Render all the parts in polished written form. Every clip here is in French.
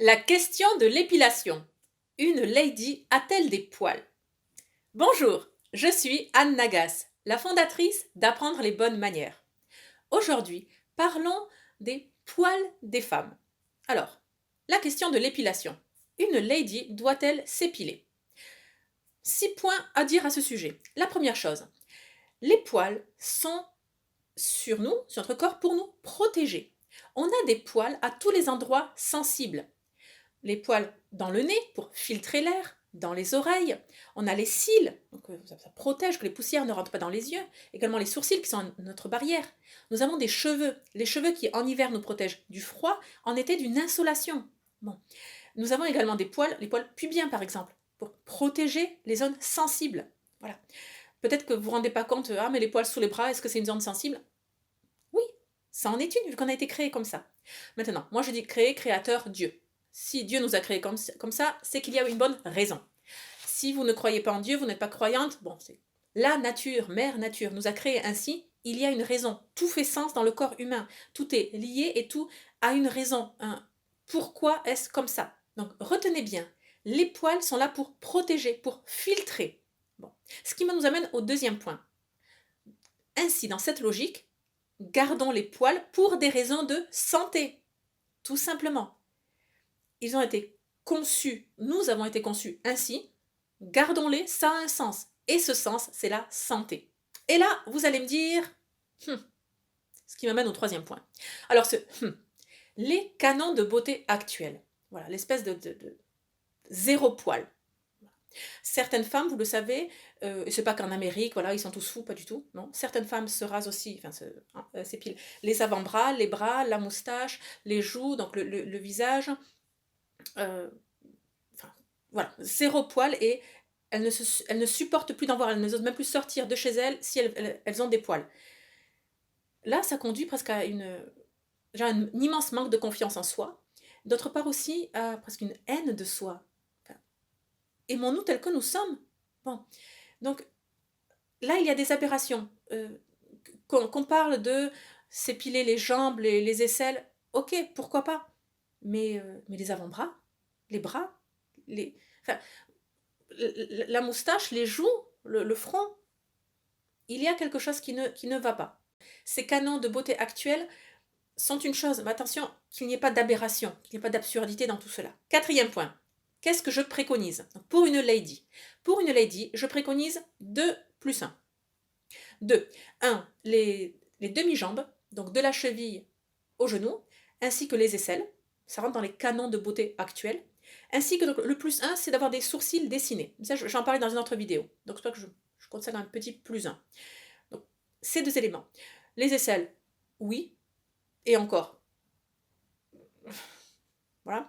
La question de l'épilation. Une lady a-t-elle des poils? Bonjour, je suis Anne Nagas, la fondatrice d'Apprendre les bonnes manières. Aujourd'hui, parlons des poils des femmes. Alors, la question de l'épilation. Une lady doit-elle s'épiler? 6 points à dire à ce sujet. La première chose, les poils sont sur nous, sur notre corps, pour nous protéger. On a des poils à tous les endroits sensibles. Les poils dans le nez pour filtrer l'air, dans les oreilles. On a les cils, donc ça protège que les poussières ne rentrent pas dans les yeux. Également les sourcils qui sont notre barrière. Nous avons des cheveux, les cheveux qui en hiver nous protègent du froid, en été d'une insolation. Bon. Nous avons également des poils, les poils pubiens par exemple, pour protéger les zones sensibles. Voilà. Peut-être que vous ne vous rendez pas compte, ah mais les poils sous les bras, est-ce que c'est une zone sensible? Oui, ça en est une vu qu'on a été créé comme ça. Maintenant, moi je dis créé, créateur, Dieu. Si Dieu nous a créés comme ça, c'est qu'il y a une bonne raison. Si vous ne croyez pas en Dieu, vous n'êtes pas croyante, bon, c'est la nature, mère nature, nous a créés ainsi, il y a une raison. Tout fait sens dans le corps humain. Tout est lié et tout a une raison. Pourquoi est-ce comme ça? Donc retenez bien, les poils sont là pour protéger, pour filtrer. Bon. Ce qui nous amène au deuxième point. Ainsi, dans cette logique, gardons les poils pour des raisons de santé. Tout simplement. Ils ont été conçus, nous avons été conçus ainsi, gardons-les, ça a un sens. Et ce sens, c'est la santé. Et là, vous allez me dire, ce qui m'amène au troisième point. Alors, les canons de beauté actuels. Voilà, l'espèce de zéro poil. Certaines femmes, vous le savez, et c'est pas qu'en Amérique, voilà, ils sont tous fous, pas du tout, non. Certaines femmes se rasent aussi, enfin, s'épilent les avant-bras, les bras, la moustache, les joues, donc le visage. Enfin, voilà, zéro poil et elles ne supportent plus d'en voir, elles n'osent même plus sortir de chez elles si elles ont des poils. Là, ça conduit presque à un immense manque de confiance en soi. D'autre part aussi à presque une haine de soi. Enfin, aimons-nous tels que nous sommes. Bon, donc là, il y a des aberrations. Qu'on parle de s'épiler les jambes, les aisselles, ok, pourquoi pas. Mais les avant-bras, les bras, enfin, la moustache, les joues, le front, il y a quelque chose qui ne va pas. Ces canons de beauté actuels sont une chose, mais attention qu'il n'y ait pas d'aberration, qu'il n'y ait pas d'absurdité dans tout cela. Quatrième point, qu'est-ce que je préconise pour une lady? Pour une lady, je préconise 2 plus 1. 2. 1. Les demi-jambes, donc de la cheville au genou, ainsi que les aisselles. Ça rentre dans les canons de beauté actuels. Ainsi que donc, le plus 1, c'est d'avoir des sourcils dessinés. Ça, j'en parlais dans une autre vidéo. Donc c'est pas que je compte ça comme un petit plus 1. Donc, ces 2 éléments. Les aisselles, oui. Et encore. Voilà.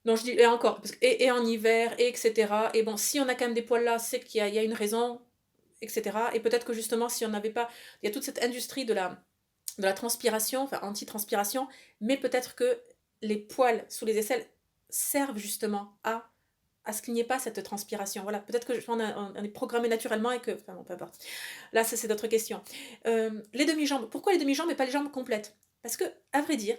Donc je dis et encore. Et en hiver, et etc. Et bon, si on a quand même des poils là, c'est qu'il y a une raison, etc. Et peut-être que justement, si on n'avait pas... Il y a toute cette industrie de la transpiration, enfin anti-transpiration, mais peut-être que les poils sous les aisselles servent justement à ce qu'il n'y ait pas cette transpiration. Voilà, peut-être que on est programmé naturellement et que... Enfin bon, peu importe. Là, ça c'est d'autres questions. Les demi-jambes. Pourquoi les demi-jambes et pas les jambes complètes? Parce que, à vrai dire,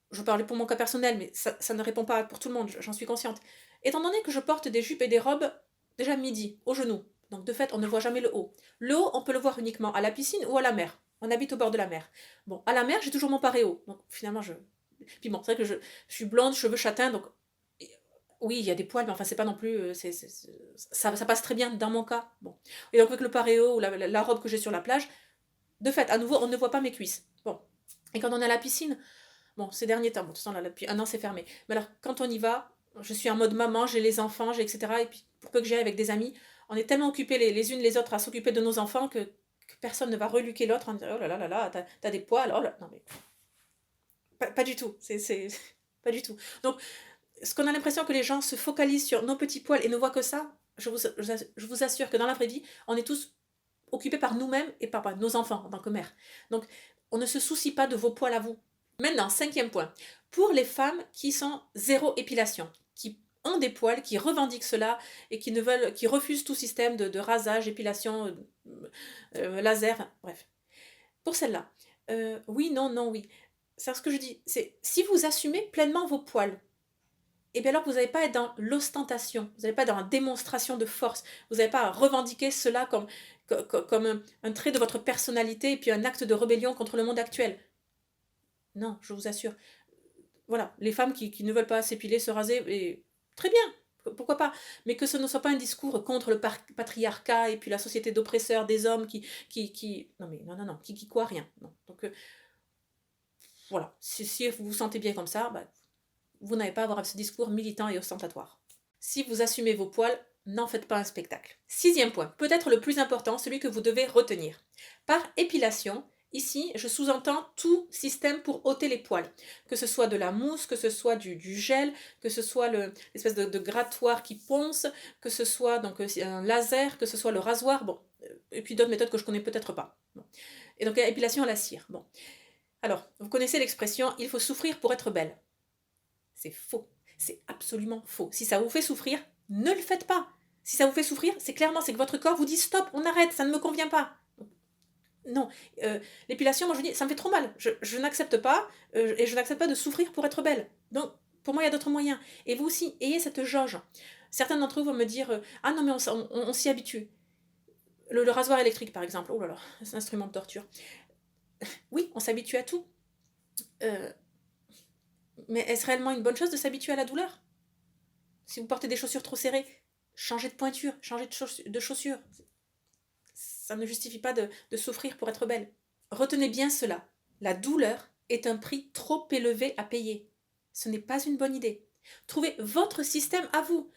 je parlais pour mon cas personnel, mais ça ne répond pas pour tout le monde, j'en suis consciente. Étant donné que je porte des jupes et des robes déjà midi, au genou, donc de fait, on ne voit jamais le haut. Le haut, on peut le voir uniquement à la piscine ou à la mer. On habite au bord de la mer. Bon, à la mer, j'ai toujours mon paréo. Donc finalement, Puis bon, c'est vrai que je suis blonde, cheveux châtains, donc oui, il y a des poils, mais enfin, c'est pas non plus... ça passe très bien dans mon cas. Bon. Et donc avec le paréo ou la robe que j'ai sur la plage, de fait, à nouveau, on ne voit pas mes cuisses. Bon. Et quand on est à la piscine, bon, ces derniers temps, bon, de toute façon, là, depuis 1 an, c'est fermé. Mais alors, quand on y va, je suis en mode maman, j'ai les enfants, j'ai etc. Et puis, pour peu que j'aille avec des amis, on est tellement occupés les unes les autres à s'occuper de nos enfants que personne ne va reluquer l'autre en disant oh là là là là, t'as des poils, oh là. Non, mais pas du tout. Pas du tout. Donc, ce qu'on a l'impression que les gens se focalisent sur nos petits poils et ne voient que ça, je vous assure que dans la vraie vie, on est tous occupés par nous-mêmes et par nos enfants en tant que mère. Donc, on ne se soucie pas de vos poils à vous. Maintenant, 5e point. Pour les femmes qui sont zéro épilation, qui ont des poils, qui revendiquent cela et qui refusent tout système de rasage, épilation, laser, enfin, bref. Pour celles-là, oui, non, non, oui. C'est ce que je dis. C'est si vous assumez pleinement vos poils, et bien alors vous n'allez pas être dans l'ostentation, vous n'allez pas être dans la démonstration de force, vous n'allez pas à revendiquer cela comme un trait de votre personnalité et puis un acte de rébellion contre le monde actuel. Non, je vous assure. Voilà, les femmes qui ne veulent pas s'épiler, se raser, et très bien, pourquoi pas, mais que ce ne soit pas un discours contre le patriarcat et puis la société d'oppresseurs des hommes non mais non, non, non, qui quoi, rien. Non. Donc voilà, si vous vous sentez bien comme ça, bah, vous n'avez pas à avoir ce discours militant et ostentatoire. Si vous assumez vos poils, n'en faites pas un spectacle. 6e point, peut-être le plus important, celui que vous devez retenir. Par épilation, ici, je sous-entends tout système pour ôter les poils. Que ce soit de la mousse, que ce soit du gel, que ce soit l'espèce de grattoir qui ponce, que ce soit donc un laser, que ce soit le rasoir, bon, et puis d'autres méthodes que je connais peut-être pas. Bon. Et donc épilation à la cire. Bon. Alors, vous connaissez l'expression « il faut souffrir pour être belle ». C'est faux. C'est absolument faux. Si ça vous fait souffrir, ne le faites pas. Si ça vous fait souffrir, c'est que votre corps vous dit stop, on arrête, ça ne me convient pas. Non, l'épilation, moi je dis, ça me fait trop mal. Je n'accepte pas, et je n'accepte pas de souffrir pour être belle. Donc, pour moi, il y a d'autres moyens. Et vous aussi, ayez cette jauge. Certains d'entre vous vont me dire, ah non, mais on s'y habitue. Le rasoir électrique, par exemple. Oh là là, c'est un instrument de torture. Oui, on s'habitue à tout. Mais est-ce réellement une bonne chose de s'habituer à la douleur? Si vous portez des chaussures trop serrées, changez de pointure, changez de chaussures. Ça ne justifie pas de souffrir pour être belle. Retenez bien cela. La douleur est un prix trop élevé à payer. Ce n'est pas une bonne idée. Trouvez votre système à vous.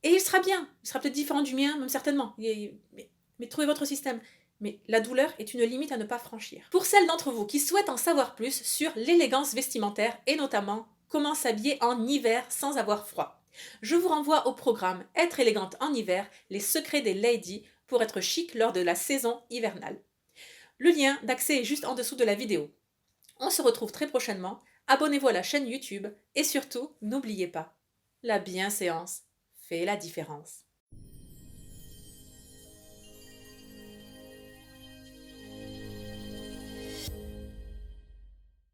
Et il sera bien. Il sera peut-être différent du mien, même certainement. Mais trouvez votre système. Mais la douleur est une limite à ne pas franchir. Pour celles d'entre vous qui souhaitent en savoir plus sur l'élégance vestimentaire et notamment comment s'habiller en hiver sans avoir froid, je vous renvoie au programme Être élégante en hiver, les secrets des ladies pour être chic lors de la saison hivernale. Le lien d'accès est juste en dessous de la vidéo. On se retrouve très prochainement, abonnez-vous à la chaîne YouTube et surtout, n'oubliez pas, la bienséance fait la différence.